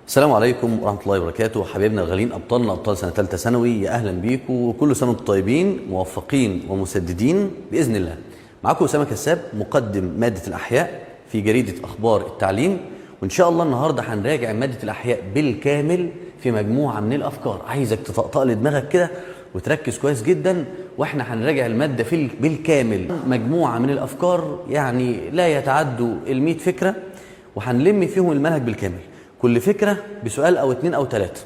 السلام عليكم ورحمة الله وبركاته. حبايبنا الغاليين، أبطالنا أبطال سنة ثالثة ثانوي، يا أهلا بيكم وكل سنة وأنتم طيبين موفقين ومسددين بإذن الله. معاكم أسامة كساب، مقدم مادة الأحياء في جريدة أخبار التعليم، وإن شاء الله النهاردة هنراجع مادة الأحياء بالكامل في مجموعة من الأفكار. عايزك تطقطق لدماغك كده وتركز كويس جدا، واحنا هنراجع المادة بالكامل. مجموعة من الأفكار يعني لا يتعدوا ال100 فكرة، وهنلم فيهم المنهج بالكامل. كل فكرة بسؤال أو 2 أو 3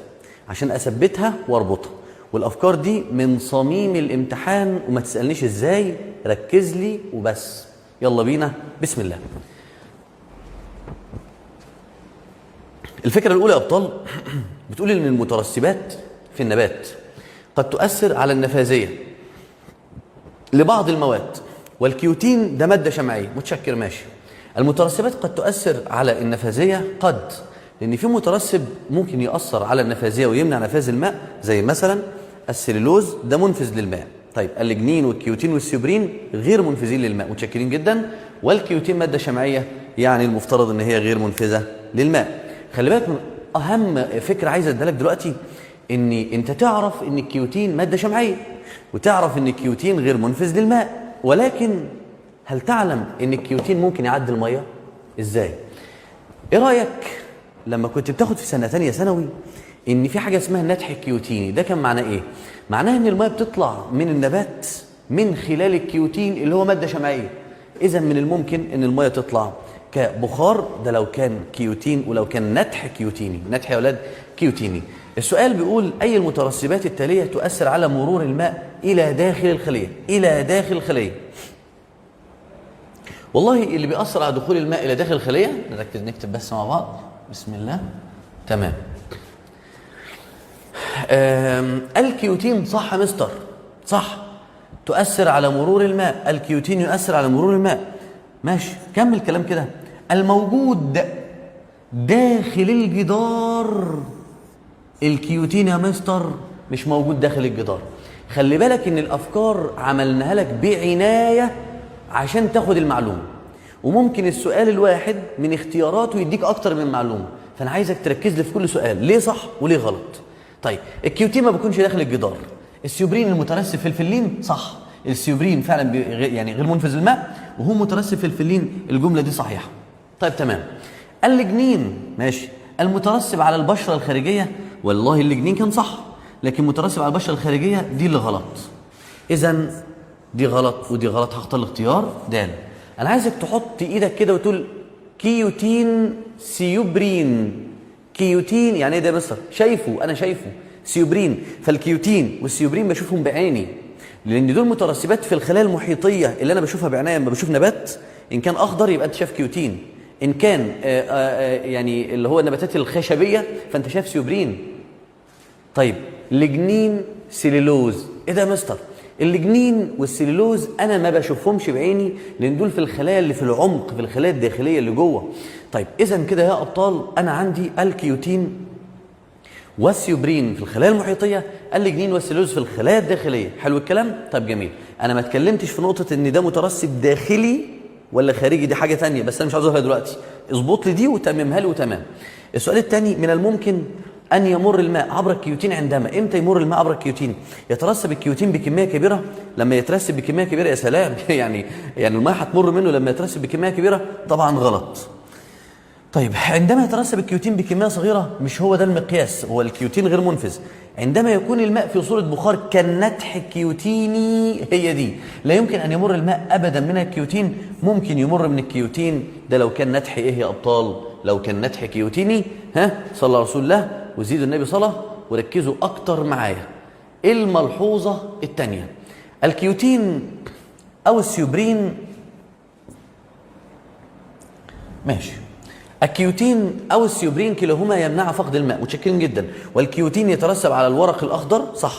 عشان أثبتها وأربطها. والأفكار دي من صميم الامتحان، وما تسألنيش إزاي، ركز لي وبس. يلا بينا، بسم الله. الفكرة الأولى يا أبطال بتقول إن المترسبات في النبات قد تؤثر على النفاذية لبعض المواد، والكيوتين ده مادة شمعية. متشكر، ماشي. المترسبات قد تؤثر على النفاذية، قد، لأن في مترسب ممكن يأثر على النفاذية ويمنع نفاذ الماء، زي مثلا السليلوز، ده منفذ للماء. طيب الليجنين والكيوتين والسيوبرين غير منفذين للماء. متشكرين جدا. والكيوتين مادة شمعية، يعني المفترض ان هي غير منفذة للماء. خلي بالك من اهم فكرة عايز اديها لك دلوقتي، ان انت تعرف ان الكيوتين مادة شمعية، وتعرف ان الكيوتين غير منفذ للماء، ولكن هل تعلم ان الكيوتين ممكن يعدي المية؟ ازاي؟ ايه رأيك لما كنت بتاخد في سنة تانية ثانوي ان في حاجة اسمها النتح الكيوتيني؟ ده كان معناه ايه؟ معناه ان المية بتطلع من النبات من خلال الكيوتين اللي هو مادة شمعية. اذا من الممكن ان المية تطلع كبخار، ده لو كان كيوتين، ولو كان نتح كيوتيني. نتح يا اولاد كيوتيني. السؤال بيقول اي المترسبات التالية تؤثر على مرور الماء الى داخل الخلية؟ الى داخل الخلية. والله اللي بيأثر على دخول الماء الى داخل الخلية، نركز نكتب بس مع بعض، بسم الله. تمام. الكيوتين، صح يا مستر، صح، تؤثر على مرور الماء. الكيوتين يؤثر على مرور الماء، ماشي. كمل كلام كده. الموجود داخل الجدار، الكيوتين يا مستر مش موجود داخل الجدار. خلي بالك ان الافكار عملناها لك بعناية عشان تاخد المعلومة، وممكن السؤال الواحد من اختياراته يديك اكتر من معلومة، فانا عايزك تركز لي في كل سؤال ليه صح وليه غلط. طيب الكيوتين ما بيكونش داخل الجدار. السيوبرين المترسب في الفلين، صح، السيوبرين فعلا يعني غير منفذ للماء، وهو مترسب في الفلين، الجملة دي صحيحة. طيب تمام. الليجنين، ماشي، المترسب على البشرة الخارجية، والله الليجنين كان صح، لكن مترسب على البشرة الخارجية دي اللي غلط. إذا دي غلط ودي غلط، هختار الاختيار د. أنا عايزك تحط إيدك كده وتقول كيوتين سيوبرين. كيوتين يعني ايه ده يا مستر؟ شايفه، انا شايفه سيوبرين. فالكيوتين والسيوبرين بشوفهم بعيني، لان دول مترسبات في الخلايا المحيطيه اللي انا بشوفها بعناية لما بشوف نبات. ان كان اخضر يبقى انت شايف كيوتين، ان كان يعني اللي هو النباتات الخشبيه فانت شايف سيوبرين. طيب ليجنين سيلولوز، ايه ده يا مستر؟ الليجنين والسيلولوز انا ما بشوفهمش بعيني، لان دول في الخلايا اللي في العمق، في الخلايا الداخليه اللي جوه. طيب اذا كده يا ابطال انا عندي الكيوتين والسيوبرين في الخلايا المحيطيه، الليجنين والسيلولوز في الخلايا الداخليه. حلو الكلام. طيب جميل. انا ما اتكلمتش في نقطه ان ده مترسب داخلي ولا خارجي، دي حاجه ثانيه، بس انا مش عاوز اقولها دلوقتي. اظبط لي دي وتممها لي وتمام. السؤال الثاني، من الممكن أن يمر الماء عبر الكيوتين عندما، إمتى يمر الماء عبر الكيوتين؟ يترسب الكيوتين بكمية كبيرة. لما يترسب بكمية كبيرة، يا سلام يعني الماء هتمر منه لما يترسب بكمية كبيرة؟ طبعا غلط. طيب عندما يترسب الكيوتين بكمية صغيرة، مش هو ده المقياس، هو الكيوتين غير منفذ. عندما يكون الماء في صورة بخار كالنتح الكيوتيني، هي دي. لا يمكن أن يمر الماء أبدا من الكيوتين. ممكن يمر من الكيوتين ده لو كان نتح إيه يا أبطال؟ لو كان نتح كيوتيني. ها، صلى على رسول الله وزيدوا النبي صلاة وركزوا أكتر معايا. الملحوظة الثانية، الكيوتين أو السيوبرين، ماشي، الكيوتين أو السيوبرين كلاهما يمنع فقد الماء. متشكرين جدا. والكيوتين يترسب على الورق الأخضر، صح،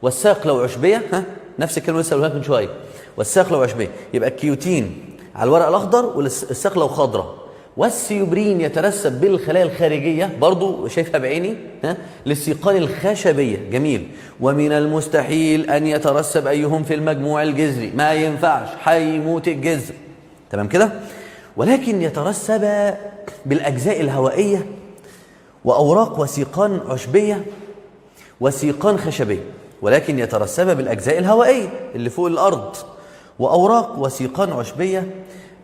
والساق لو عشبية، ها، نفس الكلمة لسه قلتها من شوية، والساق لو عشبية. يبقى الكيوتين على الورق الأخضر والساق لو خضراء. والسيوبرين يترسب بالخلايا الخارجية، برضو شايفها بعيني، ها، للسيقان الخشبية. جميل. ومن المستحيل أن يترسب أيهم في المجموع الجذري، ما ينفعش، هيموت الجذر. تمام كده. ولكن يترسب بالأجزاء الهوائية وأوراق وسيقان عشبية وسيقان خشبية، ولكن يترسب بالأجزاء الهوائية اللي فوق الأرض، وأوراق وسيقان عشبية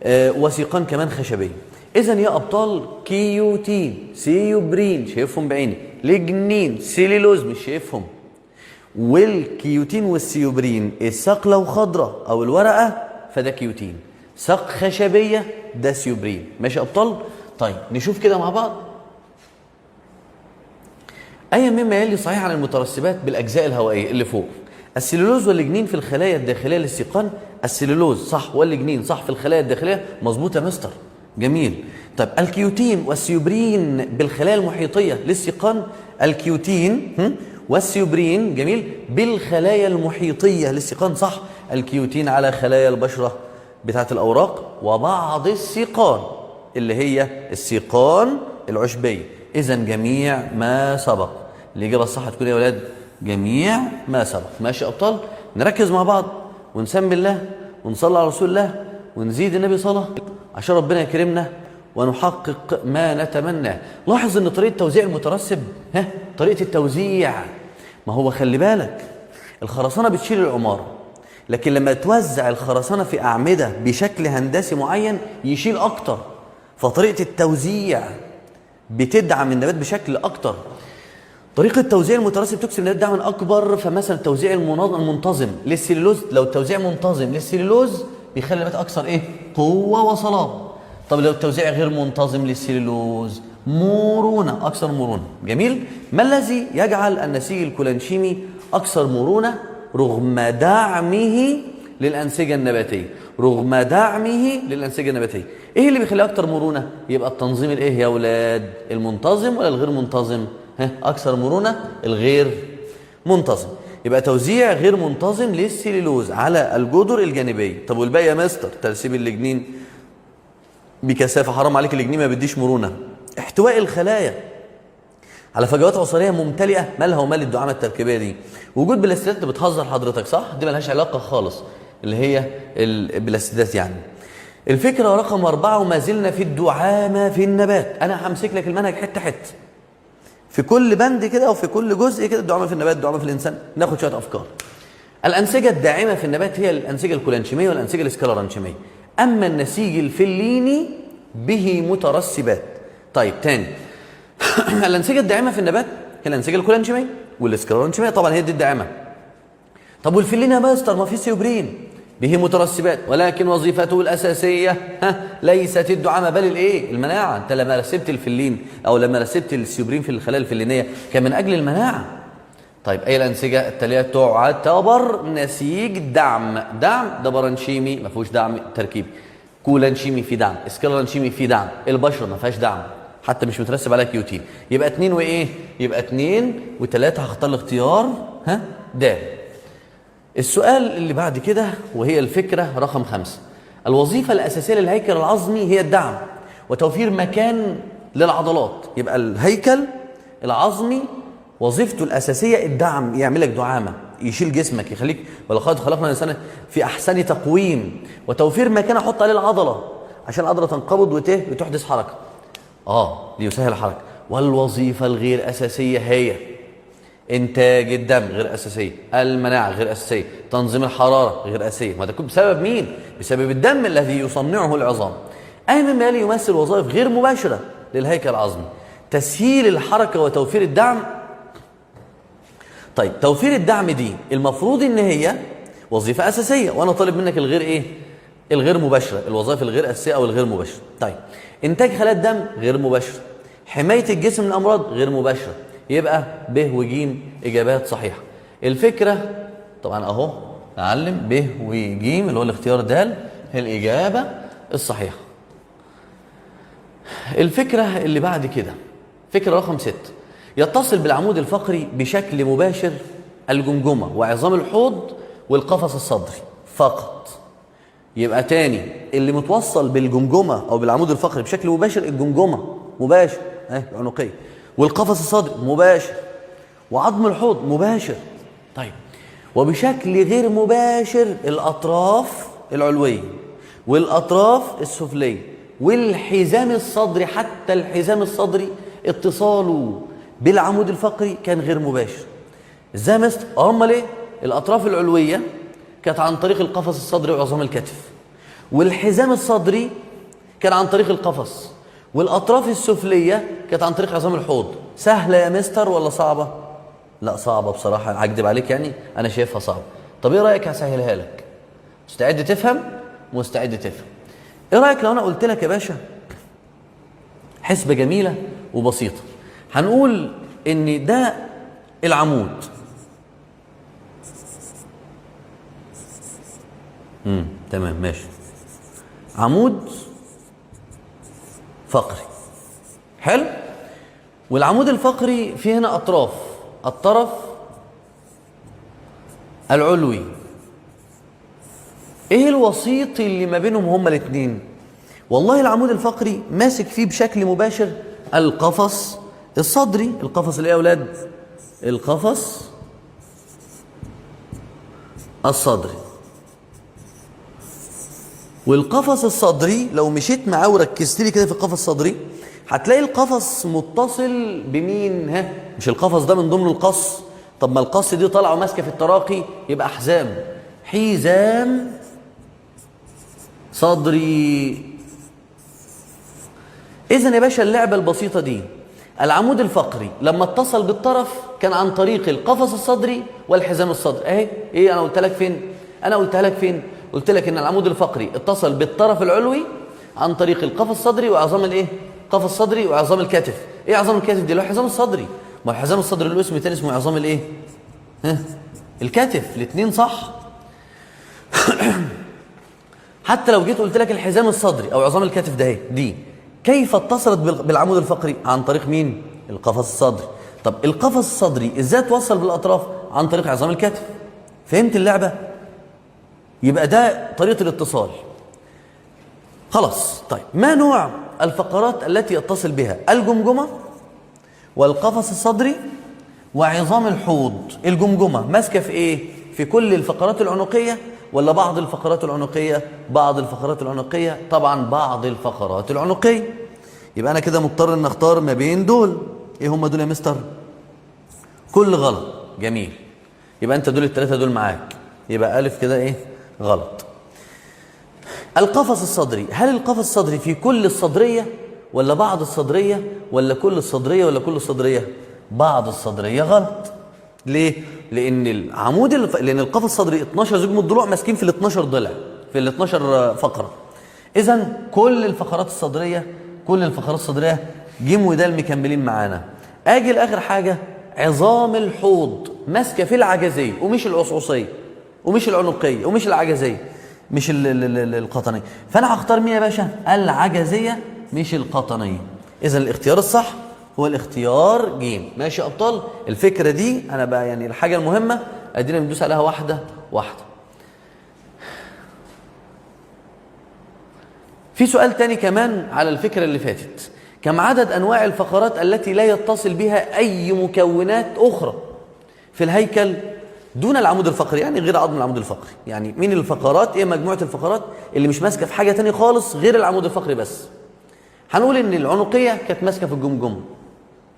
وسيقان كمان خشبية. إذن يا أبطال كيوتين، سيوبرين شايفهم بعيني، لجنين، سيليلوز مش شايفهم. والكيوتين والسيوبرين الساق لو خضرة أو الورقة فده كيوتين، ساق خشبية ده سيوبرين. ماشي يا أبطال؟ طيب نشوف كده مع بعض. أي مما يلي صحيح عن المترسبات بالأجزاء الهوائية اللي فوق. السليلوز واللجنين في الخلايا الداخلية للسيقان. السليلوز صح واللجنين صح في الخلايا الداخلية. مظبوط يا مستر، جميل. طيب الكيوتين والسيوبرين بالخلايا المحيطية للسيقان. الكيوتين والسيوبرين جميل بالخلايا المحيطية للسيقان صح. الكيوتين على خلايا البشرة بتاعة الأوراق وبعض السيقان اللي هي السيقان العشبية. إذن جميع ما سبق. الإجابة الصح تكون يا ولاد جميع ما سبق. ماشي يا أبطال؟ نركز مع بعض ونسمي الله ونصلي على رسول الله ونزيد النبي صلاة عشان ربنا يكرمنا ونحقق ما نتمنى. لاحظ ان طريقة توزيع المترسب طريقة التوزيع، ما هو خلي بالك الخرسانة بتشيل العمارة، لكن لما توزع الخرسانة في أعمدة بشكل هندسي معين يشيل أكتر، فطريقة التوزيع بتدعم النبات بشكل أكتر. طريقة توزيع المترسب تكسب النبات دعما أكبر. فمثلا التوزيع المنتظم للسليلوز، لو التوزيع منتظم للسليلوز بيخلي النبات أكثر قوة وصلابة. طب لو التوزيع غير منتظم للسليلوز مرونة، أكثر مرونة. جميل. ما الذي يجعل النسيج الكولانشيمي أكثر مرونة رغم دعمه للأنسجة النباتية؟ رغم دعمه للأنسجة النباتية إيه اللي بيخليه أكثر مرونة؟ يبقى التنظيم يا أولاد؟ المنتظم ولا الغير منتظم؟ أكثر مرونة الغير منتظم. يبقى توزيع غير منتظم للسليلوز على الجدر الجانبية. طب والباقي يا مستر؟ ترسيب اللجنين بكثافة، حرام عليك اللجنين ما بيديش مرونة. احتواء الخلايا على فجوات عصارية ممتلئة، مالها ومال الدعامة التركيبية دي؟ وجود بلاستيدات. بتهزر حضرتك صح؟ دي ملهاش علاقة خالص، اللي هي البلاستيدات يعني. الفكرة رقم 4 وما زلنا في الدعامة في النبات. أنا همسك لك المنهج حتة حتة في كل بند كده وفي كل جزء كده. الدعامة في النبات، الدعامة في الإنسان، ناخد شوية أفكار. الأنسجة الداعمة في النبات هي الأنسجة الكولانشيمية والأنسجة السكلرانشيمية. أما النسيج الفليني به مترسبات. طيب تاني الأنسجة الداعمة في النبات هي الأنسجة الكولانشيمية والسكلرانشيمية، طبعا هي دي الداعمة. طب والفلين يا ماستر؟ ما في سيوبرين به مترسبات، ولكن وظيفته الأساسية ليست الدعامة بل المناعة. أنت لما رسبت الفلين أو لما رسبت السيوبرين في الخلايا الفلينية كان من أجل المناعة. طيب أي الأنسجة التالية تعتبر نسيج دعم؟ دعم ده برانشيمي ما فيهوش دعم تركيبي، كولانشيمي في دعم، سكلرانشيمي في دعم، البشرة ما فيهاش دعم حتى مش مترسب عليها كيوتين. يبقى 2 يبقى 2 و3. هختار الاختيار د. السؤال اللي بعد كده وهي الفكرة رقم 5. الوظيفة الأساسية للهيكل العظمي هي الدعم وتوفير مكان للعضلات. يبقى الهيكل العظمي وظيفته الأساسية الدعم، يعمل لك دعامة، يشيل جسمك، يخليك ولقد خلقنا الإنسان في أحسن تقويم. وتوفير مكان أحط عليه العضلة عشان العضلة تنقبض وتحدث حركة. ليسهل الحركة. والوظيفة الغير أساسية هي إنتاج الدم، غير أساسية، المناعة غير أساسية، تنظيم الحرارة غير أساسية. ما تكون بسبب مين؟ بسبب الدم الذي يصنعه العظام. أي مما يلي يمثل وظائف غير مباشرة للهيكل العظمي. تسهيل الحركة وتوفير الدعم. طيب توفير الدعم دي المفروض إن هي وظيفة أساسية، وأنا طالب منك الغير الغير مباشرة، الوظائف الغير أساسية أو الغير مباشرة. طيب إنتاج خلايا الدم غير مباشرة، حماية الجسم من الأمراض غير مباشرة. يبقى ب وج إجابات صحيحة. الفكرة طبعا أهو نعلم ب وج اللي هو الاختيار د هي الإجابة الصحيحة. الفكرة اللي بعد كده فكرة رقم 6. يتصل بالعمود الفقري بشكل مباشر الجمجمة وعظام الحوض والقفص الصدري فقط. يبقى تاني اللي متوصل بالجمجمة أو بالعمود الفقري بشكل مباشر الجمجمة مباشر العنقية، والقفص الصدري مباشر، وعظم الحوض مباشر. طيب وبشكل غير مباشر الأطراف العلوية والأطراف السفلية والحزام الصدري. حتى الحزام الصدري اتصاله بالعمود الفقري كان غير مباشر. ازاي يا مستر؟ امال ايه؟ الاطراف العلويه كانت عن طريق القفص الصدري وعظام الكتف، والحزام الصدري كان عن طريق القفص، والاطراف السفليه كانت عن طريق عظام الحوض. سهله يا مستر ولا صعبه؟ لا صعبه بصراحه، هكدب عليك يعني انا شايفها صعبه. طب ايه رايك هسهلها لك؟ مستعد تفهم؟ مستعد تفهم. ايه رايك لو انا قلت لك يا باشا حسبه جميله وبسيطه؟ هنقول ان ده العمود، تمام ماشي، عمود فقري، حلو. والعمود الفقري فيه هنا اطراف، الطرف العلوي. ايه الوسيط اللي ما بينهم هما الاثنين؟ والله العمود الفقري ماسك فيه بشكل مباشر القفص الصدري. القفص اللي ايه يا اولاد؟ القفص الصدري. والقفص الصدري لو مشيت معاه وركزت لي كده في القفص الصدري هتلاقي القفص متصل بمين؟ ها، مش القفص ده من ضمن القص؟ طب ما القص دي طالعه ماسكه في التراقي، يبقى حزام، حزام صدري. اذا يا باشا اللعبه البسيطه دي، العمود الفقري لما اتصل بالطرف كان عن طريق القفص الصدري والحزام الصدري. اهي ايه انا قلت لك فين؟ انا قلتها لك فين؟ قلت لك ان العمود الفقري اتصل بالطرف العلوي عن طريق القفص الصدري وعظام الايه؟ القفص الصدري وعظام الكتف. ايه عظام الكتف دي؟ اللي هو الحزام الصدري. ما الحزام الصدري له اسم تاني اسمه عظام الايه؟ ها؟ الكتف. الاثنين صح. حتى لو جيت قلت لك الحزام الصدري او عظام الكتف ده اهي دي كيف اتصلت بالعمود الفقري؟ عن طريق مين؟ القفص الصدري. طب القفص الصدري ازاي توصل بالاطراف؟ عن طريق عظام الكتف. فهمت اللعبه؟ يبقى ده طريقه الاتصال. خلاص. طيب ما نوع الفقرات التي يتصل بها الجمجمه والقفص الصدري وعظام الحوض؟ الجمجمه ماسكه في ايه؟ في كل الفقرات العنقيه ولا بعض الفقرات العنقيه؟ بعض الفقرات العنقيه طبعا، بعض الفقرات العنقيه. يبقى انا كده مضطر ان اختار ما بين دول. ايه هم دول يا مستر؟ كل غلط. جميل. يبقى انت دول الثلاثه دول معاك، يبقى الف كده ايه؟ غلط. القفص الصدري، هل القفص الصدري في كل الصدريه ولا بعض الصدريه ولا كل الصدريه ولا كل الصدريه؟ بعض الصدريه. غلط. ليه؟ لان لان القفص الصدري 12 زوج من الضلوع ماسكين في ال 12 ضلع، في ال 12 فقره. اذا كل الفقرات الصدريه، كل الفقرات الصدريه جيم ودال مكملين معانا. اجي لاخر حاجه، عظام الحوض ماسكه في العجزيه ومش العصعصيه ومش العنقيه ومش العجزيه، مش القطنيه. فانا هختار مين يا باشا؟ العجزيه مش القطنيه. اذا الاختيار الصح هو الاختيار جيم. ماشي يا ابطال؟ الفكره دي انا بقى يعني الحاجه المهمه ادينا بندوس عليها واحده واحده. في سؤال تاني كمان على الفكره اللي فاتت، كم عدد انواع الفقرات التي لا يتصل بها اي مكونات اخرى في الهيكل دون العمود الفقري؟ يعني غير عظم العمود الفقري. يعني مين الفقرات؟ ايه مجموعه الفقرات اللي مش ماسكه في حاجه تاني خالص غير العمود الفقري بس؟ هنقول ان العنقيه كانت ماسكه في الجمجمه،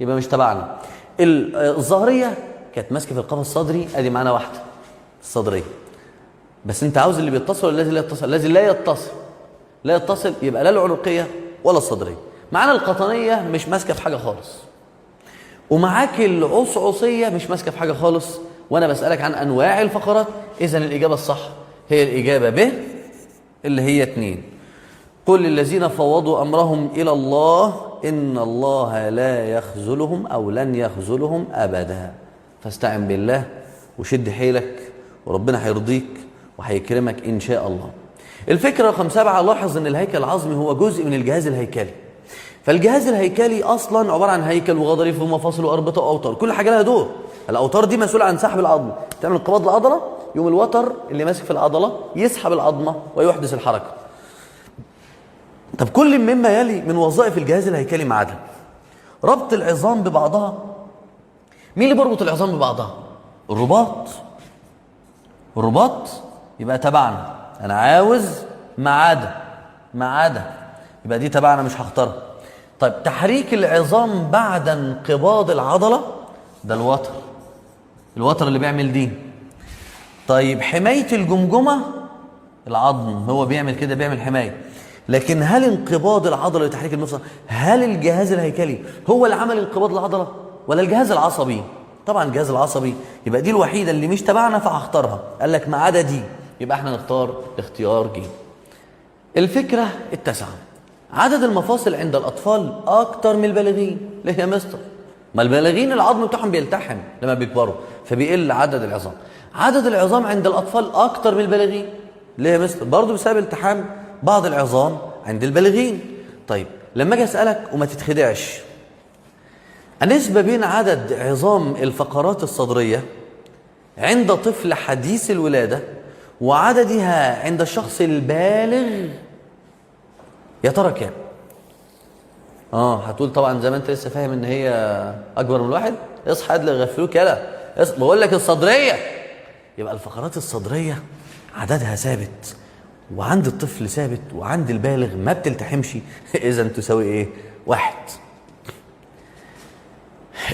يبقى مش تبعنا. الظهريه كانت ماسكه في القفص الصدري، ادي معانا واحده الصدريه. بس انت عاوز اللي بيتصل ولا الذي لا يتصل؟ الذي لا يتصل. لا يتصل يبقى لا العنقيه ولا الصدريه. معانا القطنيه مش ماسكه في حاجه خالص، ومعاك العصعصيه مش ماسكه في حاجه خالص، وانا بسالك عن انواع الفقرات. اذا الاجابه الصح هي الاجابه ب اللي هي 2. قل للذين فوضوا امرهم الى الله ان الله لا يخذلهم او لن يخذلهم ابدا. فاستعن بالله وشد حيلك وربنا هيرضيك وهيكرمك ان شاء الله. الفكره رقم 7، لاحظ ان الهيكل العظمي هو جزء من الجهاز الهيكلي. فالجهاز الهيكلي اصلا عباره عن هيكل وغضاريف ومفاصل واربطه واوتار، كل حاجه لها دور. الاوتار دي مسؤوله عن سحب العظم، تعمل انقباض العضله، يوم الوتر اللي ماسك في العضله يسحب العظمه ويحدث الحركه. طب كل مما يلي من وظائف الجهاز الهيكلي ما عدا ربط العظام ببعضها. مين اللي بيربط العظام ببعضها؟ الرباط. الرباط يبقى تبعنا. انا عاوز ما عدا، يبقى دي تبعنا مش هختارها. طيب تحريك العظام بعد انقباض العضله ده الوتر، الوتر اللي بيعمل دي. طيب حمايه الجمجمه العظم هو بيعمل كده، بيعمل حمايه. لكن هل انقباض العضله لتحريك المفصل، هل الجهاز الهيكلي هو اللي عمل انقباض العضله ولا الجهاز العصبي؟ طبعا الجهاز العصبي. يبقى دي الوحيده اللي مش تبعنا فهختارها. قال لك ما عدا دي، يبقى احنا نختار اختيار ج. الفكره التاسعه، عدد المفاصل عند الاطفال اكتر من البالغين. ليه يا مستر؟ ما البالغين العظم بتاعهم بيلتحم لما بيكبروا فبيقل عدد العظام. عدد العظام عند الاطفال اكتر من البالغين. ليه يا مستر؟ برضه بسبب التحام بعض العظام عند البالغين. طيب لما اجي اسالك وما تتخدعش، النسبه بين عدد عظام الفقرات الصدريه عند طفل حديث الولاده وعددها عند الشخص البالغ يا ترى كام؟ هتقول طبعا زي ما انت لسه فاهم ان هي اكبر من الواحد. اصحى ادلى غفلوك يلا، بقول لك الصدريه. يبقى الفقرات الصدريه عددها ثابت، وعند الطفل ثابت، وعند البالغ ما بتلتحمش. اذا تساوي ايه؟ 1.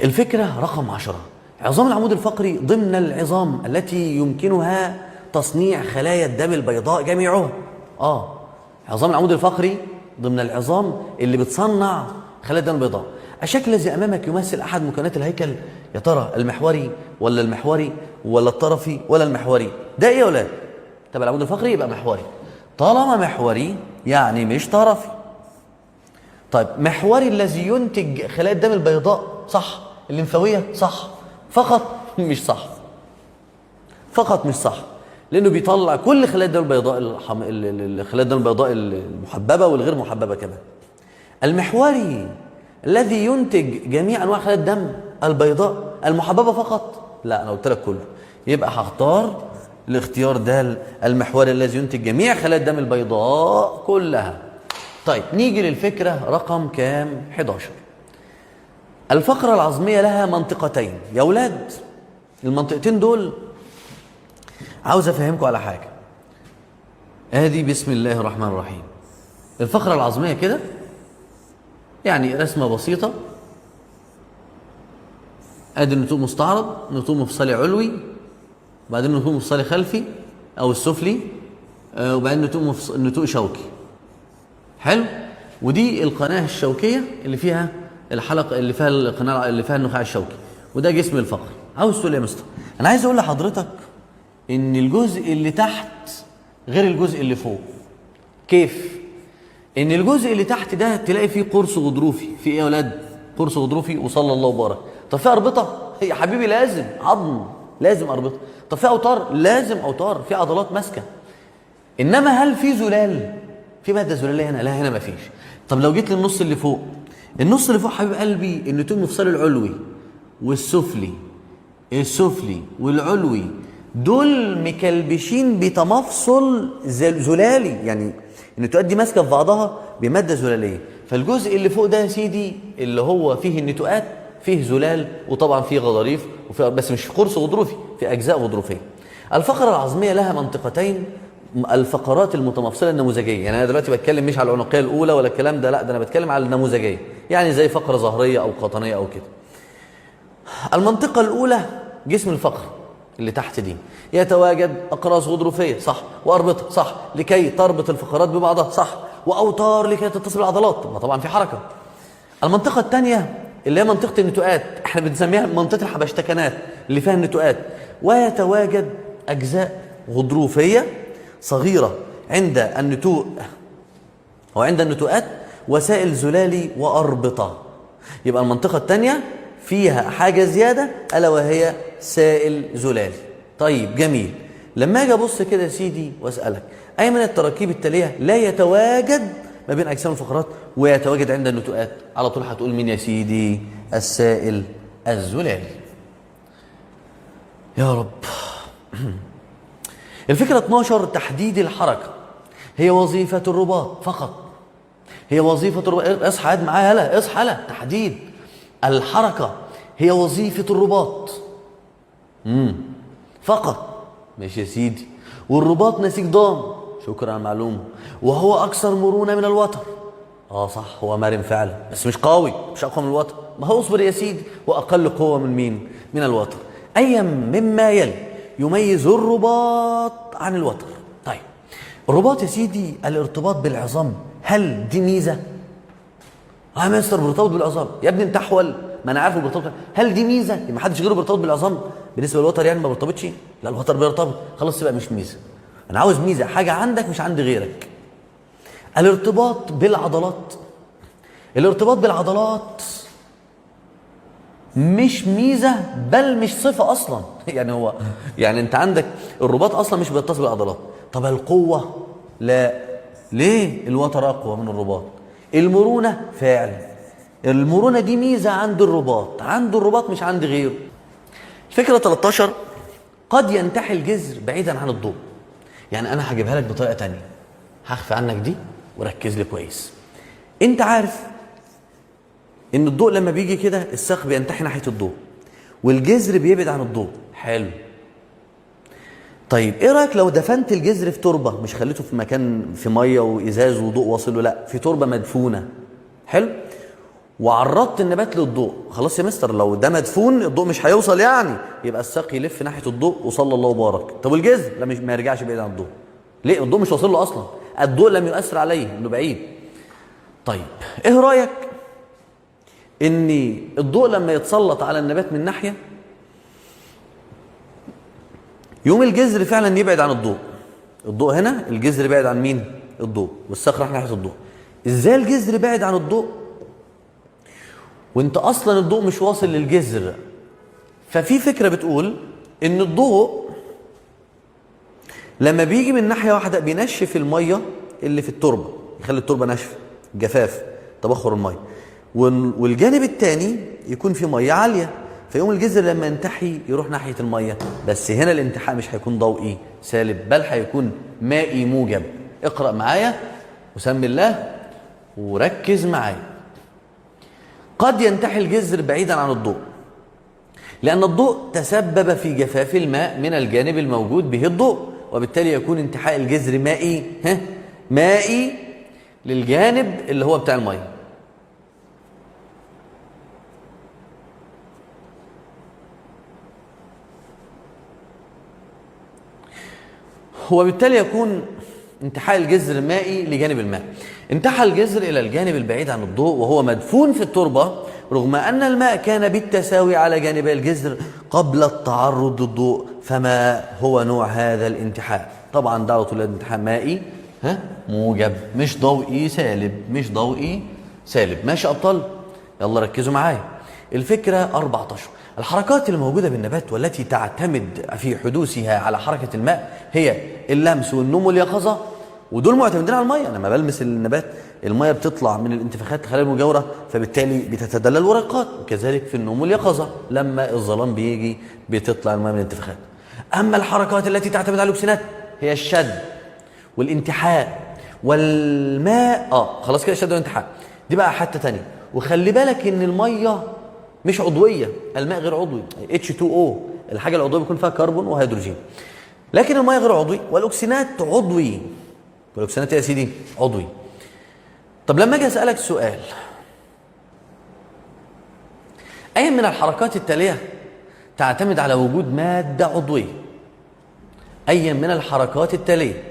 الفكره رقم 10، عظام العمود الفقري ضمن العظام التي يمكنها تصنيع خلايا الدم البيضاء جميعها. عظام العمود الفقري ضمن العظام اللي بتصنع خلايا الدم البيضاء. الشكل الذي امامك يمثل احد مكونات الهيكل، يا ترى المحوري ولا المحوري ولا الطرفي ولا المحوري؟ ده ايه يا ولاد؟ طب العمود الفقري يبقى محوري. طالما محوري يعني مش طرفي. طيب محوري الذي ينتج خلايا الدم البيضاء صح، الليمفاويه صح، فقط مش صح. فقط مش صح، لانه بيطلع كل خلايا الدم البيضاء خلايا الدم البيضاء المحببه والغير محببه كمان. المحوري الذي ينتج جميع انواع خلايا الدم البيضاء المحببه فقط. لا انا قلت لك كله، يبقى هختار الاختيار ده، المحوري الذي ينتج جميع خلايا الدم البيضاء كلها. طيب نيجي للفكره رقم كام؟ 11. الفقره العظميه لها منطقتين يا اولاد. المنطقتين دول عاوز افهمكم على حاجه. ادي بسم الله الرحمن الرحيم الفقره العظميه كده، يعني رسمه بسيطه. ادي النتوء مستعرض، نتوء مفصلي علوي، وبعدين نتوء مفصلي خلفي او السفلي، وبعدين نتوء شوكي. حلو. ودي القناه الشوكيه اللي فيها الحلقه، اللي فيها القناه اللي فيها النخاع الشوكي، وده جسم الفقر. عاوز تقول يا مستر؟ انا عايز اقول لحضرتك ان الجزء اللي تحت غير الجزء اللي فوق. كيف؟ ان الجزء اللي تحت ده تلاقي فيه قرص غضروفي. في ايه يا ولاد؟ قرص غضروفي وصلى الله وبارك. طب في اربطه؟ يا حبيبي لازم عظم، لازم اربطه. طب في اوتار؟ لازم اوتار، في عضلات ماسكه. انما هل في زلال؟ في ماده زلاليه هنا؟ لا هنا ما فيش. طب لو جيت للنص اللي فوق، النص اللي فوق حبيب قلبي النتوء المفصلي العلوي والسفلي، السفلي والعلوي دول مكلبشين بتمفصل زلالي، يعني النتوءات دي ماسكه في بعضها بماده زلاليه. فالجزء اللي فوق ده يا سيدي اللي هو فيه النتوءات فيه زلال، وطبعا فيه غضاريف، وفيه بس مش في قرص غضروفي، في اجزاء غضروفيه. الفقره العظميه لها منطقتين، الفقرات المتمفصله النموذجيه. يعني انا دلوقتي بتكلم مش على العنقيه الاولى ولا الكلام ده، لا ده انا بتكلم على النموذجيه، يعني زي فقره ظهريه او قطنيه او كده. المنطقه الاولى جسم الفقر اللي تحت دي يتواجد اقراص غضروفيه صح، واربطه صح لكي تربط الفقرات ببعضها صح، واوتار لكي تتصل بالعضلات. ما طبعا في حركه. المنطقه الثانيه اللي هي منطقه النتوءات، احنا بنسميها منطقه الحبشتكنات اللي فيها النتوءات، ويتواجد اجزاء غضروفيه صغيره عند النتوء وعند النتوءات، وسائل زلالي واربطه. يبقى المنطقه الثانيه فيها حاجه زياده الا وهي سائل زلالي. طيب جميل. لما اجي ابص كده يا سيدي واسالك اي من التراكيب التاليه لا يتواجد ما بين اجسام الفقرات ويتواجد عند النتوءات؟ على طول هتقول مين يا سيدي؟ السائل الزلالي. يا رب. الفكره 12، تحديد الحركه هي وظيفه الرباط فقط. هي وظيفه الرباط. اصحى قاعد معايا يلا، اصحى يلا. تحديد الحركه هي وظيفه الرباط فقط. ماشي يا سيدي. والرباط نسيج ضام، شكرا على المعلومه، وهو اكثر مرونه من الوتر. صح، هو مرن فعلا بس مش قوي، مش اقوى من الوتر. ما هو اصبر يا سيدي، واقل قوه من مين؟ من الوتر. اي مما يلي يميز الرباط عن الوتر. طيب الرباط يا سيدي الارتباط بالعظام، هل دي ميزه؟ يا مستر مرتبط بالعظام يا ابني انت احول، ما انا عارف الارتباط، هل دي ميزه؟ ما حدش غيره بيرتبط بالعظام بالنسبه للوتر يعني ما بيرتبطش؟ لا الوتر بيرتبط، خلاص يبقى مش ميزه. انا عاوز ميزه، حاجه عندك مش عند غيرك. الارتباط بالعضلات. الارتباط بالعضلات مش ميزه بل مش صفه اصلا. يعني هو يعني انت عندك الرباط اصلا مش بيتصل بالعضلات. طب القوه؟ لا. ليه؟ الوتر اقوى من الرباط. المرونه؟ فعلا المرونه دي ميزه عند الرباط، عند الرباط مش عند غيره. الفكره 13 قد ينتحي الجذر بعيدا عن الضوء. يعني انا هجيبها لك بطريقه تانية، هخفي عنك دي وركز لي كويس. انت عارف ان الضوء لما بيجي كده الساق بينتحي ناحيه الضوء والجذر بيبعد عن الضوء. حلو. طيب ايه رايك لو دفنت الجذر في تربه، مش خليته في مكان في ميه وازاز وضوء واصل له، لا في تربه مدفونه. حلو. وعرضت النبات للضوء. خلاص يا مستر لو ده مدفون الضوء مش هيوصل، يعني يبقى الساق يلف ناحيه الضوء وصلى الله وبارك. طب والجذر؟ لا مش ما يرجعش بعيد عن الضوء. ليه؟ الضوء مش واصل له اصلا، الضوء لم يؤثر عليه انه بعيد. طيب ايه رايك ان الضوء لما يتسلط على النبات من ناحيه يوم الجذر فعلا يبعد عن الضوء. الضوء هنا الجذر بعد عن مين؟ الضوء، والساق راح ناحيه الضوء. ازاي الجذر بعد عن الضوء وانت اصلا الضوء مش واصل للجذر؟ ففي فكره بتقول ان الضوء لما بيجي من ناحيه واحده بينشف الميه اللي في التربه، يخلي التربه ناشفه، جفاف، تبخر الميه، والجانب الثاني يكون في ميه عاليه، فيقوم الجذر لما ينتحي يروح ناحيه الميه. بس هنا الانتحاء مش هيكون ضوئي سالب بل هيكون مائي موجب. اقرا معايا وسمي الله وركز معايا. قد ينتحي الجذر بعيدا عن الضوء لأن الضوء تسبب في جفاف الماء من الجانب الموجود به الضوء، وبالتالي يكون انتحاء الجذر مائي. مائي للجانب اللي هو بتاع المية. وبالتالي يكون انتحاء الجذر مائي لجانب الماء. انتحى الجذر إلى الجانب البعيد عن الضوء وهو مدفون في التربة، رغم أن الماء كان بالتساوي على جانبي الجذر قبل التعرض للضوء. فما هو نوع هذا الانتحاء؟ طبعا ده على طول الانتحاء مائي موجب، مش ضوئي سالب، مش ضوئي سالب. ماشي يا أبطال؟ يلا ركزوا معايا. الفكرة 14. الحركات الموجودة بالنبات والتي تعتمد في حدوثها على حركة الماء هي اللمس والنوم واليقظة، ودول معتمدين على المية. أنا لما بلمس النبات المية بتطلع من الانتفاخات الخلايا المجاورة فبالتالي بتتدلى الورقات، وكذلك في النوم واليقظة لما الظلام بيجي بتطلع المية من الانتفاخات. أما الحركات التي تعتمد على الأكسنات هي الشد والانتحاء والماء. خلاص كده الشد والانتحاء دي بقى حتة تانية. وخلي بالك إن المية مش عضوية، الماء غير عضوي، H2O الحاجة العضوية بيكون فيها كربون وهيدروجين، لكن المية غير عضوي، والأكسنات عضوي. والأكسنات يا سيدي عضوي. طب لما أجي أسألك سؤال، أي من الحركات التالية تعتمد على وجود مادة عضوية؟ أي من الحركات التالية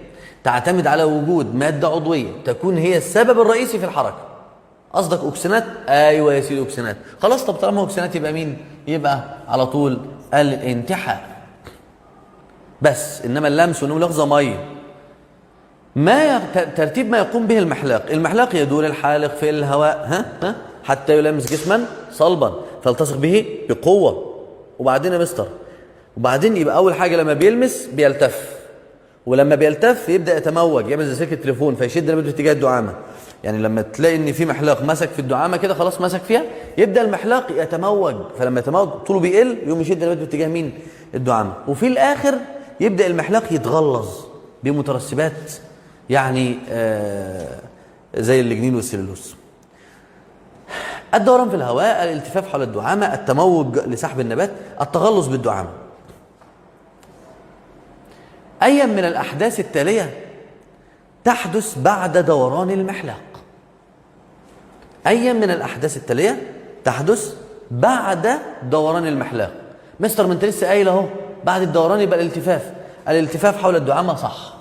تعتمد على وجود مادة عضوية تكون هي السبب الرئيسي في الحركة؟ قصدك أكسنات؟ أيوة يا سيدي أكسنات. خلاص طب طالما أكسنات يبقى مين؟ يبقى على طول الانتحاء. بس إنما اللمس والنوم واليقظة مية. ترتيب ما يقوم به المحلاق. المحلاق يدور الحالق في الهواء حتى يلامس جسما صلبا فالتصق به بقوة. وبعدين يا مستر، وبعدين يبقى أول حاجة لما بيلمس بيلتف، ولما بيلتف يبدأ يتموج، يعمل زي سلك التليفون فيشد نبته اتجاه الدعامة. يعني لما تلاقي ان في محلاق مسك في الدعامه كده خلاص مسك فيها، يبدا المحلاق يتموج، فلما يتموج طوله بيقل يقوم يشد نبته باتجاه مين؟ الدعامه. وفي الاخر يبدا المحلاق يتغلظ بمترسبات يعني زي اللجنين والسلولوز. الدوران في الهواء، الالتفاف حول الدعامه، التموج لسحب النبات، التغلظ بالدعامه. اي من الاحداث التاليه تحدث بعد دوران المحلاق؟ أي من الأحداث التالية تحدث بعد دوران المحلاق. مستر ما انت لسه قايل اهو بعد الدوران يبقى الالتفاف. الالتفاف حول الدعامة صح.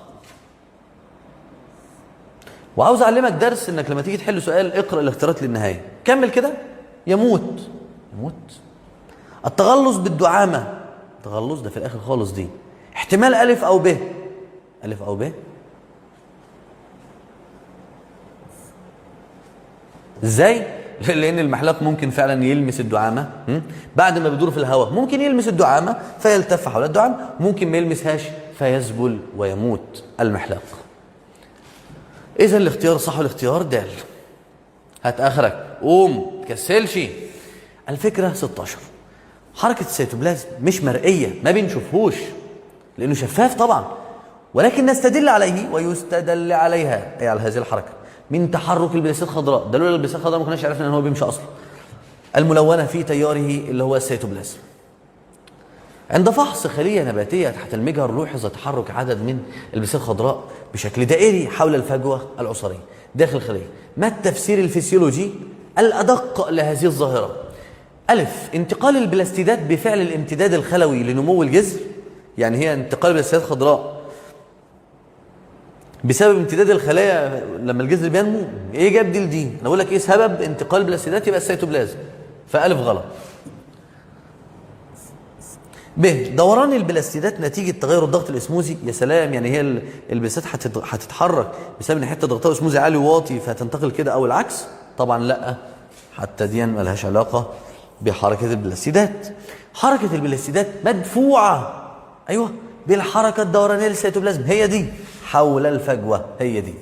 وعاوز أعلمك درس إنك لما تيجي تحل سؤال اقرأ الاختيارات للنهاية. كمل كده. يموت. يموت. التغلظ بالدعامة. التغلظ ده في الآخر خالص دي. احتمال ألف أو ب. ألف أو ب. ازاي؟ لان المحلاق ممكن فعلا يلمس الدعامه بعد ما بيدور في الهواء، ممكن يلمس الدعامه فيلتف حول الدعامه، ممكن ما يلمسهاش فيذبل ويموت المحلاق. اذا الاختيار صح والاختيار دال. هات اخرك، قوم تكسلش. الفكره 16. حركه السيتوبلازم مش مرئيه، ما بنشوفهوش لانه شفاف طبعا، ولكن نستدل عليه ويستدل عليها اي على هذه الحركه من تحرك البلاسات الخضراء. ده لولا البلاسات الخضراء ما كناش عرفنا ان هو بيمشي اصلا. الملونه في تياره اللي هو السيتوبلازم. عند فحص خليه نباتيه تحت المجهر لوحظ تحرك عدد من البلاسات الخضراء بشكل دائري حول الفجوه العصاريه داخل الخليه. ما التفسير الفسيولوجي الادق لهذه الظاهره؟ ألف، انتقال البلاستيدات بفعل الامتداد الخلوي لنمو الجذر. يعني هي انتقال البلاستيدات الخضراء بسبب امتداد الخلايا لما الجذر بينمو. ايه جاب دي؟ انا بقول لك ايه سبب انتقال البلاستيدات؟ يبقى السيتوبلازم. فالف غلط. ب، دوران البلاستيدات نتيجه تغير الضغط الاسموزي. يا سلام، يعني هي البلاستيدات هتتحرك بسبب ان حته ضغطها الاسموزي عالي وواطي فهتنتقل كده او العكس؟ طبعا لا، حتى دي مالهاش علاقه بحركه البلاستيدات. حركه البلاستيدات مدفوعه ايوه بالحركه الدورانيه للسيتوبلازم، هي دي حول الفجوه، هي دي.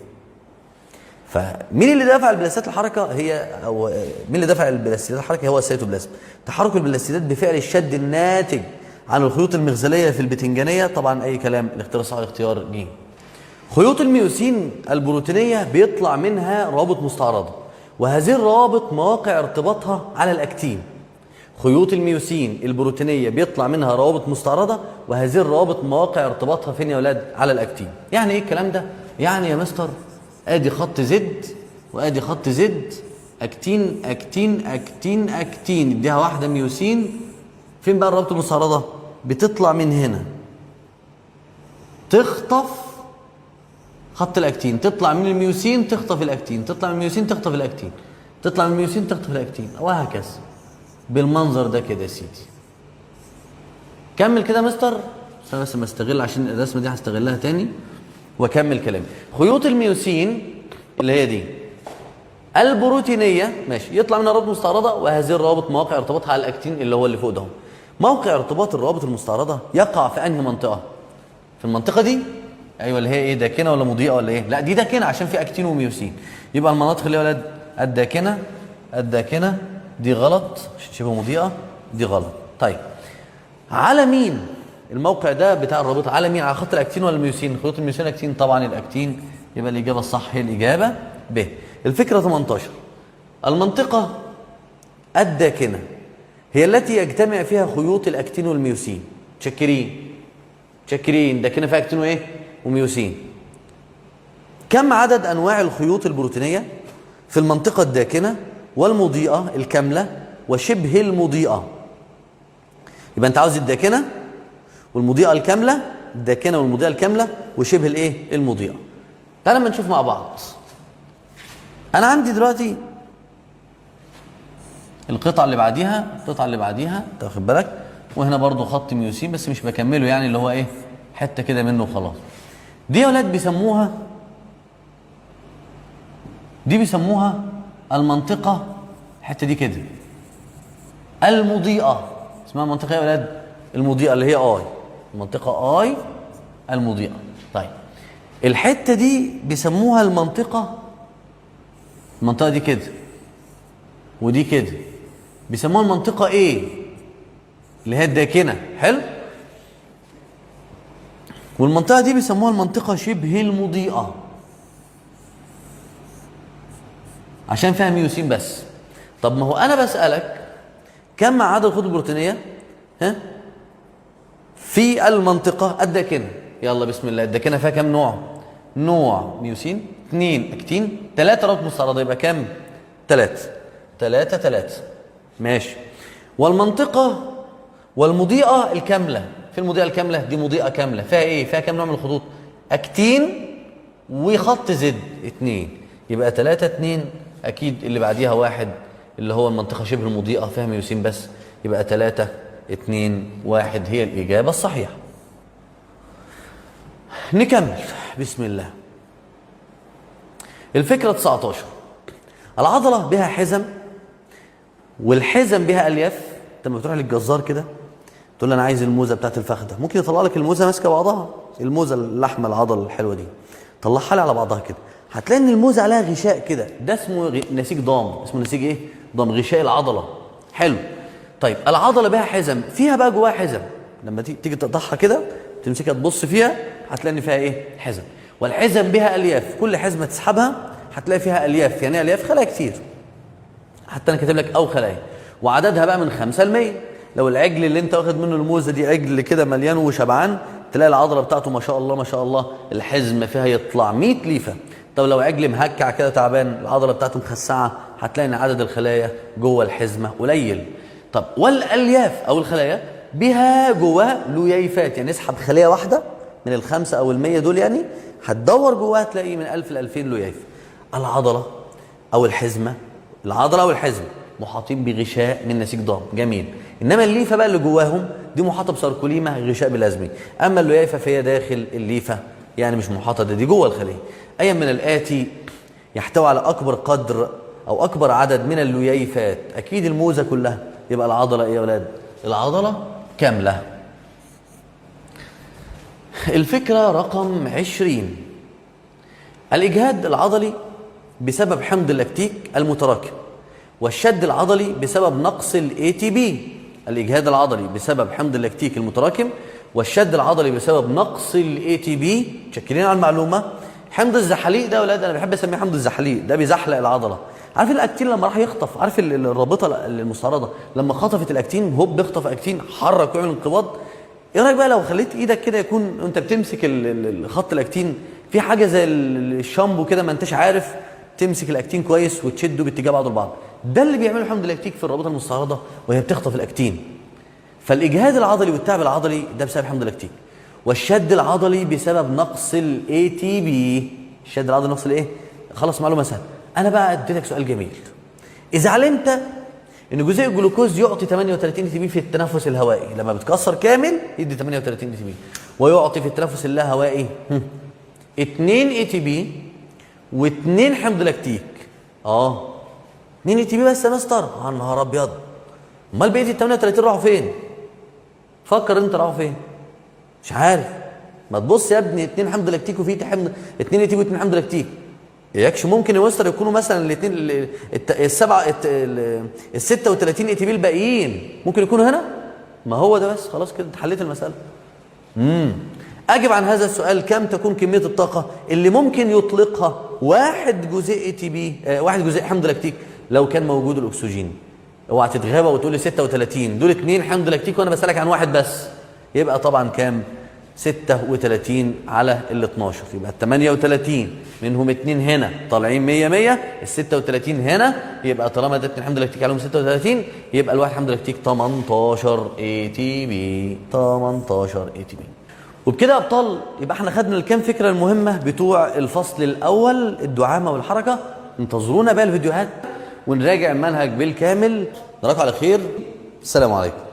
فمين اللي دافع البلاستيدات الحركه؟ او مين اللي دافع البلاستيدات الحركه؟ هو السيتوبلازم. تحرك البلاستيدات بفعل الشد الناتج عن الخيوط المغزليه في البتنجانيه. طبعا اي كلام. الاختيار الصح اختيار ج. خيوط الميوسين البروتينيه بيطلع منها روابط مستعرضه، وهذه الروابط مواقع ارتباطها على الاكتين. خيوط الميوسين البروتينيه بيطلع منها روابط مستعرضه، وهذه الروابط مواقع ارتباطها فين يا اولاد؟ على الاكتين. يعني ايه الكلام ده؟ يعني يا مستر ادي خط زد وادي خط زد، اكتين اكتين اكتين اكتين، اديها واحده ميوسين. فين بقى الروابط المستعرضه؟ بتطلع من هنا تخطف خط الاكتين، تطلع من الميوسين تخطف الاكتين، تطلع من الميوسين تخطف الاكتين، تطلع من الميوسين تخطف الاكتين، وهكذا بالمنظر ده كده يا سيدي. كمل كده يا مستر. بس ما استغل عشان الرسمه دي هستغلها تاني واكمل كلامي. خيوط الميوسين اللي هي دي البروتينيه ماشي، يطلع منها روابط مستعرضه، وهذه الروابط مواقع ارتباطها على الاكتين اللي هو اللي فوق ده. موقع ارتباط الروابط المستعرضه يقع في انهي منطقه؟ في المنطقه دي ايوه، اللي هي ايه، داكنه ولا مضيئه ولا ايه؟ لا دي داكنه عشان في اكتين وميوسين. يبقى المناطق اللي يا ولاد الداكنه، الداكنه دي غلط شبه مضيئه، دي غلط. طيب على مين الموقع ده بتاع الرابطه؟ على مين؟ على خط الاكتين ولا الميوسين؟ خيوط الميوسين الاكتين طبعا الاكتين. يبقى الاجابه الصح هي الاجابه ب. الفكره 18. المنطقه الداكنه هي التي يجتمع فيها خيوط الاكتين والميوسين. تشكرين داكنه فيها اكتين وايه؟ وميوسين. كم عدد انواع الخيوط البروتينيه في المنطقه الداكنه والمضيئه الكامله وشبه المضيئه؟ يبقى انت عاوز الداكنه والمضيئه الكامله، الداكنه والمضيئه الكامله وشبه الايه؟ المضيئه. تعالى ما نشوف مع بعض. انا عندي دلوقتي القطعه اللي بعديها، القطعه اللي بعديها انت واخد بالك، وهنا برضو خط ميوسين بس مش بكمله، يعني اللي هو ايه، حته كده منه وخلاص. دي يا ولاد بيسموها المنطقه، الحته دي كده المضيئه. اسمها منطقه ايه يا ولاد؟ المضيئه، اللي هي اي، المنطقه اي المضيئه. طيب الحته دي بيسموها المنطقه دي كده ودي كده بيسموها المنطقه ايه اللي هي الداكنه. حلو. والمنطقه دي بيسموها المنطقه شبه المضيئه عشان فيها ميوسين بس. طب ما هو انا بسالك كم عدد الخطوط البروتينيه في المنطقه الداكنه؟ يلا بسم الله. الداكنه فيها كم نوع؟ نوع ميوسين، 2 اكتين، 3 روابط مستعرضه، يبقى كم؟ 3 3 3 ماشي. والمنطقة والمضيئة الكاملة، في المضيئة الكاملة دي مضيئة كاملة فيها ايه؟ فيها كام نوع من الخطوط؟ اكتين وخط زد 2، يبقى 3 2 اكيد اللي بعديها 1 اللي هو المنطقة شبه المضيئة فيها ميوسين بس، يبقى 3 2 1 هي الإجابة الصحيحة. نكمل بسم الله. الفكرة 19، العضلة بها حزم والحزم بها ألياف. انت لما بتروح للجزار كده تقول له انا عايز الموزه بتاعت الفخده، ممكن يطلع لك الموزه ماسكه بعضها، الموزه اللحمه العضله الحلوه دي طلعها لي على بعضها كده، هتلاقي ان الموزه عليها غشاء كده، ده اسمه نسيج ضام. اسمه نسيج ايه؟ ضام، غشاء العضله. حلو. طيب العضله بها حزم، فيها بقى جواها حزم، لما تيجي تقطعها كده تمسكها تبص فيها هتلاقي ان فيها ايه؟ حزم. والحزم بها الياف، كل حزمه تسحبها هتلاقي فيها الياف. يعني الياف خلايا كتير، حتى انا كاتب لك او خلايا، وعددها بقى من 5 ل 100. لو العجل اللي انت واخد منه الموزه دي عجل كده مليان وشبعان، تلاقي العضله بتاعته ما شاء الله ما شاء الله الحزم فيها يطلع 100 ليفه. طب لو عجل مهكع كده تعبان العضله بتاعته مخسعه، هتلاقي ان عدد الخلايا جوه الحزمه قليل. طب والالياف او الخلايا بها جواها لييفات، يعني اسحب خليه واحده من ال5 او ال100 دول، يعني هتدور جواها تلاقي من 1000 ل 2000 لييف. العضله او الحزمه، العضله او الحزم محاطين بغشاء من نسيج ضام، جميل. انما الليفه بقى اللي جواهم دي محاطه بساركوليما غشاء بلازمي، اما الليفه فهي داخل الليفه يعني مش محاطه، دي جوه الخليه. اي من الاتي يحتوي على اكبر قدر او اكبر عدد من اللييفات؟ اكيد الموزه كلها، يبقى العضله ايه يا اولاد؟ العضله كامله. الفكره رقم 20، الاجهاد العضلي بسبب حمض اللاكتيك المتراكم، والشد العضلي بسبب نقص الاي تي بي. الاجهاد العضلي بسبب حمض اللاكتيك المتراكم، والشد العضلي بسبب نقص الاي تي بي. متشكرين على المعلومه. حمض الزحاليق ده يا اولاد انا بحب اسميه حمض الزحاليق، ده بيزحلق العضله. عارف الاكتين لما راح يخطف، عارف الرابطه المستعرضه لما خطفت الاكتين، هوب بيخطف اكتين حرك ويعمل انقباض. ايه رايك بقى لو خليت ايدك كده يكون انت بتمسك خط الاكتين في حاجه زي الشامبو كده، ما انتش عارف تمسك الاكتين كويس وتشده باتجاه بعضه البعض. ده اللي بيعمله حمض اللاكتيك في الرابطه المستعرضه وهي بتخطف الاكتين. فالاجهاد العضلي والتعب العضلي ده بسبب حمض اللاكتيك، والشد العضلي بسبب نقص الاي تي بي. الشد العضلي نقص الايه؟ خلاص معلومه سهله. انا بقى اديتك سؤال جميل. اذا علمت ان جزيء الجلوكوز يعطي 38 اي تي بي في التنفس الهوائي، لما بتكسر كامل يدي 38 اي تي بي، ويعطي في التنفس اللاهوائي 2 اي تي بي و2 حمض لاكتيك. 2 اي تي بي بس يا مستر؟ يا نهار ابيض، امال بقيه ال 38 راحوا فين؟ فكر انت راحوا فين؟ مش عارف. ما تبص يا ابني، 2 حمض لاكتيك وفي حمض 2 اي تي بي و2 حمض لاكتيك. يكش ممكن يا مستر يكونوا مثلا الاثنين ال 36 اي تي بي الباقيين ممكن يكونوا هنا؟ ما هو ده بس، خلاص كده حليت المساله. اجب عن هذا السؤال، كم تكون كميه الطاقه اللي ممكن يطلقها 1 جزيء اي تي بي 1 جزيء حمض لاكتيك لو كان موجود الاكسجين؟ اوعى تتغابى وتقول لي 36 دول 2 حمض لاكتيك وانا بسالك عن 1 بس. يبقى طبعا كام؟ 36 على ال 12، يبقى ال 38 منهم 2 هنا طالعين 100 100، ال 36 هنا، يبقى طالما ده 2 حمض لاكتيك عليهم 36 يبقى الواحد حمض لاكتيك 18 اي تي بي. 18 اي تي بي. وبكده يا ابطال يبقى احنا خدنا الكام فكره المهمه بتوع الفصل الاول، الدعامه والحركه. انتظرونا بقى الفيديوهات ونراجع المنهج بالكامل. نراكم على خير، السلام عليكم.